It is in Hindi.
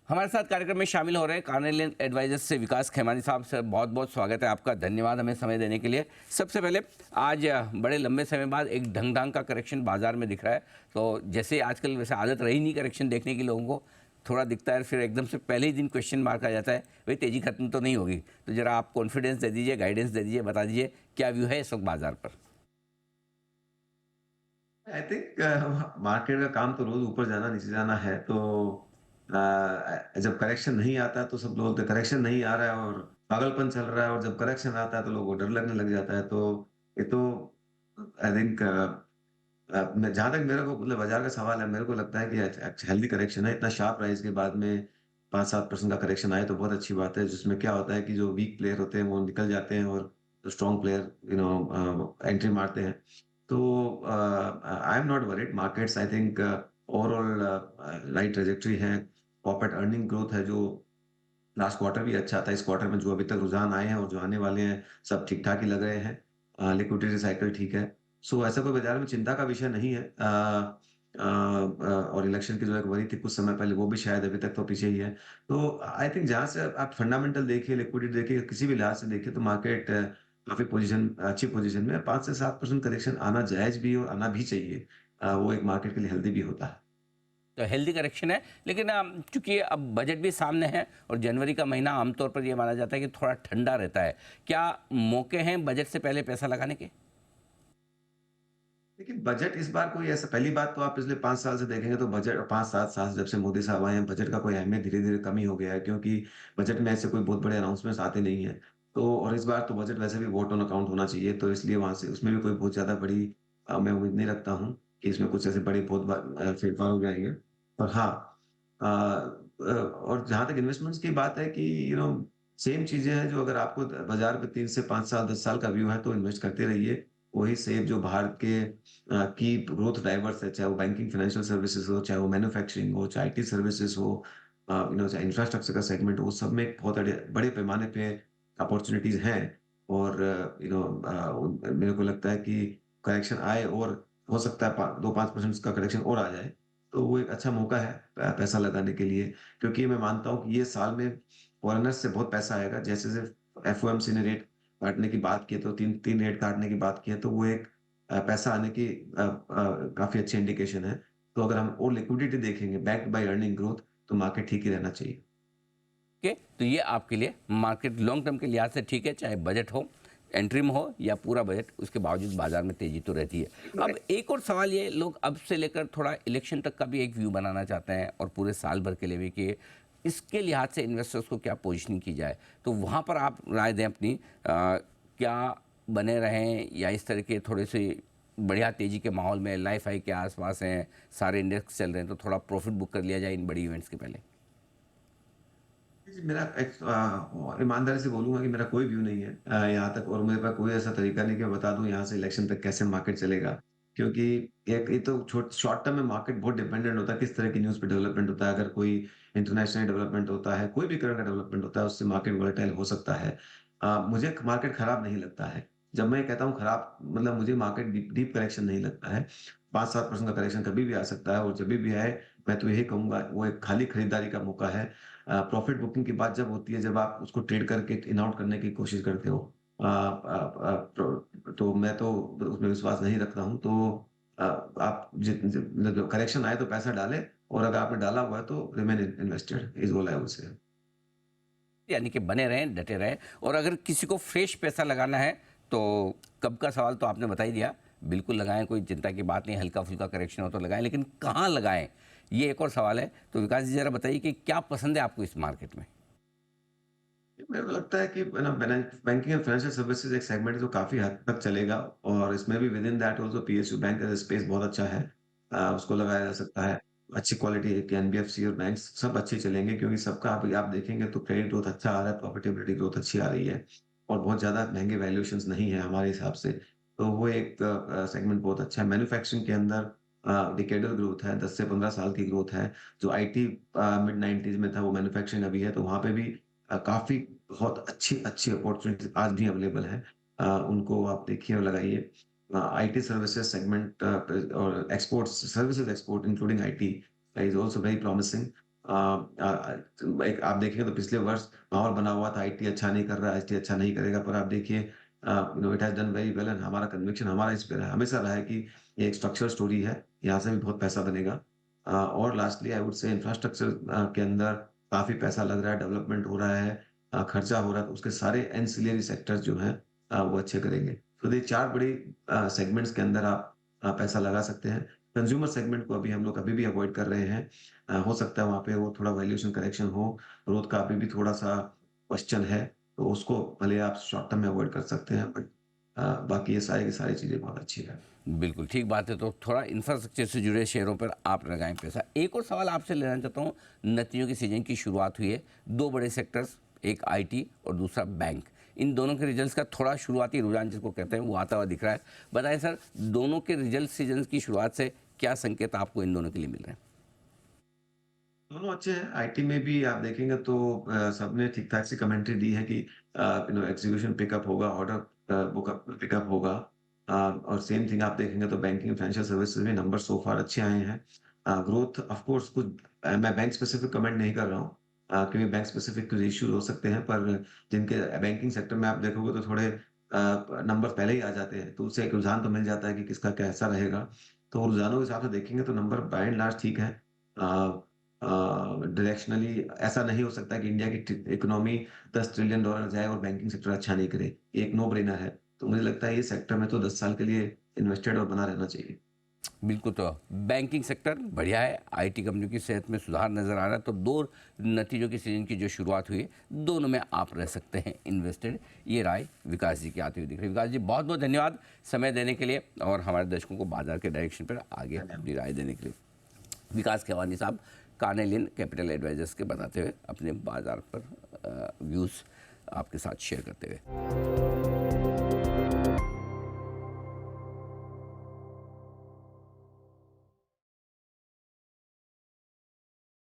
हमारे साथ कार्यक्रम में शामिल हो रहे हैं कार्नेलियन एडवाइजर्स से विकास खेमानी साहब। सर, बहुत बहुत स्वागत है आपका। धन्यवाद हमें समय देने के लिए। सबसे पहले आज बड़े लंबे समय बाद एक ढंग ढंग का करेक्शन बाजार में दिख रहा है। तो जैसे आजकल वैसे आदत रही नहीं करेक्शन देखने की, लोगों को थोड़ा दिखता है फिर एकदम से पहले ही दिन क्वेश्चन मार्क आ जाता है, भाई तेजी खत्म तो नहीं होगी। तो जरा आप कॉन्फिडेंस दे दीजिए, गाइडेंस दे दीजिए, बता दीजिए क्या व्यू है इस वक्त बाजार पर। आई थिंक मार्केट का काम तो रोज ऊपर जाना नीचे जाना है। तो जब करेक्शन नहीं आता है तो सब लोग बोलते करेक्शन नहीं आ रहा है और पागलपन चल रहा है, और जब करेक्शन आता है तो लोगों को डर लगने लग जाता है। तो ये तो आई थिंक जहां तक मेरे को मतलब बाजार का सवाल है, मेरे को लगता है कि हेल्दी करेक्शन है। इतना शार्प राइज के बाद में 5-7% का करेक्शन आए तो बहुत अच्छी बात है, जिसमें क्या होता है कि जो वीक प्लेयर होते हैं वो निकल जाते हैं और जो स्ट्रॉन्ग प्लेयर एंट्री मारते हैं। तो I am not worried. Markets I think overall right trajectory है। कॉर्पोरेट अर्निंग ग्रोथ है, जो लास्ट क्वार्टर भी अच्छा था। इस क्वार्टर में जो अभी तक रुझान आए हैं और जो आने वाले हैं, सब ठीक ठाक ही लग रहे हैं। लिक्विडिटी साइकिल ठीक है। सो ऐसा कोई बाजार में चिंता का विषय नहीं है। और इलेक्शन की जो एक वरी थी कुछ समय पहले, वो भी शायद अभी तक तो पीछे ही है। तो आई थिंक जहां से आप फंडामेंटल देखिए, लिक्विडिटी देखिए, किसी भी लिहाज से देखिए, तो मार्केट काफी पोजीशन अच्छी पोजीशन में है। 5 से 7% करेक्शन आना जायज भी और आना भी चाहिए। वो एक मार्केट के लिए हेल्दी भी होता है। तो हेल्दी करेक्शन है, लेकिन चूंकि अब बजट भी सामने है और जनवरी का महीना आमतौर पर यह माना जाता है कि थोड़ा ठंडा रहता है। क्या मौके हैं बजट से पहले पैसा लगाने के? देखिए, बजट इस बार कोई ऐसा, पहली बात तो आप पिछले 5 साल से देखेंगे तो बजट 5-7 साल से जब से मोदी साहब आए हैं, बजट का कोई अहमियत धीरे धीरे कम ही हो गया है, क्योंकि बजट में ऐसे कोई बहुत बड़े अनाउंसमेंट्स आते नहीं है। तो और इस बार तो बजट वैसे भी वोट ऑन अकाउंट होना चाहिए, तो इसलिए वहां से उसमें भी कोई बहुत ज्यादा बड़ी मैं उम्मीद नहीं रखता हूँ कि इसमें कुछ ऐसे बड़े बहुत फेरफार हो जाएंगे। और हाँ, और जहां तक इन्वेस्टमेंट्स की बात है कि सेम चीजें हैं। जो अगर आपको बाजार पे 3 से 5 साल 10 साल का व्यू है तो इन्वेस्ट करते रहिए। वही सेम जो भारत के की ग्रोथ ड्राइवर्स है, चाहे वो बैंकिंग फाइनेंशियल सर्विसेज हो, चाहे वो मैन्युफैक्चरिंग हो, चाहे आईटी सर्विसेज हो, चाहे इंफ्रास्ट्रक्चर का सेगमेंट हो, सब में एक बहुत बड़े बड़े पैमाने पे अपॉर्चुनिटीज हैं। और मेरे को लगता है कि करेक्शन आए और हो सकता है 2-5% का करेक्शन और आ जाए, तो वो एक अच्छा मौका है पैसा लगाने के लिए। क्योंकि मैं मानता हूँ कि ये साल में फॉरेनर्स से बहुत पैसा आएगा। जैसे जैसे एफओएमसी ने रेट काटने की बात की है, तो तीन तीन रेट काटने की बात की है, तो वो एक पैसा आने की काफी अच्छी इंडिकेशन है। तो अगर हम और लिक्विडिटी देखेंगे बैक्ड बाय अर्निंग ग्रोथ, तो मार्केट ठीक ही रहना चाहिए। के तो ये आपके लिए मार्केट लॉन्ग टर्म के लिहाज से ठीक है, चाहे बजट हो, एंट्रीम हो या पूरा बजट, उसके बावजूद बाजार में तेजी तो रहती है। अब एक और सवाल, ये लोग अब से लेकर थोड़ा इलेक्शन तक का भी एक व्यू बनाना चाहते हैं और पूरे साल भर के लिए भी, कि इसके लिहाज से इन्वेस्टर्स को क्या पोजिशनिंग की जाए। तो वहाँ पर आप राय दें अपनी। क्या बने रहें या इस तरह के थोड़े से बढ़िया तेजी के माहौल में लाइफ हाई के आसपास हैं, सारे इंडेक्स चल रहे हैं, तो थोड़ा प्रॉफिट बुक कर लिया जाए इन बड़ी इवेंट्स के पहले? जी, मेरा ईमानदारी से बोलूंगा कि मेरा कोई व्यू नहीं है यहाँ तक, और मेरे पास कोई ऐसा तरीका नहीं कि मैं बता दूं यहाँ से इलेक्शन तक कैसे मार्केट चलेगा। क्योंकि एक ये तो शॉर्ट टर्म में मार्केट बहुत डिपेंडेंट होता है किस तरह की न्यूज़ पे डेवलपमेंट होता है। अगर कोई इंटरनेशनल डेवलपमेंट होता है, कोई भी तरह का डेवलपमेंट होता है, उससे मार्केट वोलेटाइल हो सकता है। मुझे मार्केट खराब नहीं लगता है। जब मैं कहता हूँ खराब, मतलब मुझे मार्केट डीप डीप करेक्शन नहीं लगता है। 5-7% का करेक्शन कभी भी आ सकता है, और जब भी आए मैं तो यही कहूंगा वो एक खाली खरीदारी का मौका है। प्रॉफिट बुकिंग की बात जब होती है, जब आप उसको ट्रेड करके इन आउट करने की कोशिश करते हो, तो मैं तो उसमें विश्वास नहीं रखता हूँ। तो आप करेक्शन आए तो पैसा डालें, और अगर आपने डाला हुआ है तो remain invested is all I would say. यानी कि बने रहें, डटे रहें। और अगर किसी को फ्रेश पैसा लगाना है तो कब का सवाल तो आपने बता ही दिया। बिल्कुल लगाएं, कोई चिंता की बात नहीं, हल्का फुल्का करेक्शन हो तो लगाएं, लेकिन कहाँ लगाएं, ये एक और सवाल है। तो विकास जी ज़रा बताइए कि क्या पसंद है आपको इस मार्केट में? मेरे को लगता है कि ना बैंकिंग एंड फाइनेंशियल सर्विसेज एक सेगमेंट है जो काफी हद तक चलेगा, और इसमें भी with in that also PSU bank का स्पेस बहुत अच्छा है। उसको लगाया जा सकता है। अच्छी क्वालिटी के एनबीएफसी और बैंक्स सब अच्छे चलेंगे, क्योंकि सबका आप देखेंगे तो क्रेडिट ग्रोथ अच्छा आ रहा है, प्रॉफिटेबिलिटी ग्रोथ अच्छी आ रही है, और बहुत ज्यादा महंगे वैल्यूएशंस नहीं है हमारे हिसाब से। तो वो एक सेगमेंट बहुत अच्छा है। मैन्युफैक्चरिंग के अंदर डिकेडल ग्रोथ है, 10 से 15 साल की ग्रोथ है। जो आईटी मिड 90s में था, वो मैन्युफैक्चरिंग अभी है, तो वहां पे भी काफी बहुत अच्छी अच्छी अपॉर्चुनिटी आज भी अवेलेबल है। उनको आप देखिए और लगाइए। आईटी सर्विसेज सेगमेंट और export services, export including IT is also very promising. एक आप देखेंगे तो पिछले वर्ष माहौल बना हुआ था, आईटी अच्छा नहीं कर रहा है, आईटी अच्छा नहीं करेगा, पर आप देखिए it has done very well and हमारा कन्विक्शन हमारा इस पे रहा हमेशा रहा है कि ये एक स्ट्रक्चरल स्टोरी है, यहाँ से भी बहुत पैसा बनेगा। और lastly I would say infrastructure के अंदर काफ़ी पैसा लग रहा है, डेवलपमेंट हो रहा है, खर्चा हो रहा है, तो उसके सारे एंसिलरी सेक्टर्स जो हैं वो अच्छे करेंगे। तो ये 4 बड़ी सेगमेंट्स के अंदर आप पैसा लगा सकते हैं। कंज्यूमर सेगमेंट को अभी हम लोग अभी भी अवॉइड कर रहे हैं। हो सकता है वहाँ पे वो थोड़ा वैल्यूएशन करेक्शन हो, ग्रोथ का अभी भी थोड़ा-सा क्वेश्चन है, तो उसको भले आप शॉर्ट टर्म में अवॉइड कर सकते हैं, बट बाकी ये सारी की सारी चीज़ें बहुत अच्छी हैं। बिल्कुल ठीक बात है। तो थोड़ा इंफ्रास्ट्रक्चर से जुड़े शेयरों पर आप लगाएं पैसा। एक और सवाल आपसे लेना चाहता हूँ, नतीजों की सीजन की शुरुआत हुई है, दो बड़े सेक्टर्स, एक आईटी और दूसरा बैंक, इन दोनों के रिजल्ट्स का थोड़ा शुरुआती रुझान जिसको कहते हैं वो आता हुआ दिख रहा है। बताएं सर, दोनों के रिजल्ट सीजन की शुरुआत से क्या संकेत आपको इन दोनों के लिए मिल रहे हैं? दोनों अच्छे हैं। आईटी में भी आप देखेंगे तो सबने ठीक-ठाक सी कमेंट्री दी है कि एग्जीक्यूशन पिकअप होगा, ऑर्डर बुक अप पिकअप होगा। और सेम थिंग आप देखेंगे तो बैंकिंग फाइनेंशियल सर्विसेज में नंबर सो फार अच्छे आए हैं। ग्रोथ ऑफ कोर्स कुछ मैं बैंक स्पेसिफिक कमेंट नहीं कर रहा हूँ, क्योंकि बैंक स्पेसिफिक कुछ इश्यूज हो सकते हैं, पर जिनके बैंकिंग सेक्टर में आप देखोगे तो थोड़े नंबर पहले ही आ जाते हैं, तो उससे एक रुझान तो मिल जाता है कि किसका कैसा रहेगा। तो रुझानों के हिसाब से देखेंगे तो नंबर बाय एंड लार्ज ठीक है। डायरेक्शनली ऐसा नहीं हो सकता कि इंडिया की इकोनॉमी 10 ट्रिलियन डॉलर जाए और बैंकिंग सेक्टर अच्छा नहीं करे। ये एक नो ब्रेनर है। तो मुझे लगता है ये सेक्टर में तो 10 साल के लिए इन्वेस्टेड और बना रहना चाहिए। बिल्कुल। तो बैंकिंग सेक्टर बढ़िया है, आईटी कंपनियों की सेहत में सुधार नज़र आ रहा है, तो दो नतीजों की सीजन की जो शुरुआत हुई है, दोनों में आप रह सकते हैं इन्वेस्टेड। ये राय विकास जी की आती हुई दिख रही है। विकास जी, बहुत बहुत धन्यवाद समय देने के लिए और हमारे दर्शकों को बाजार के डायरेक्शन पर आगे अपनी राय देने के लिए। विकास खेवानी साहब, कार्नेलियन कैपिटल एडवाइजर्स के बताते हुए अपने बाजार पर व्यूज़ आपके साथ शेयर करते हुए।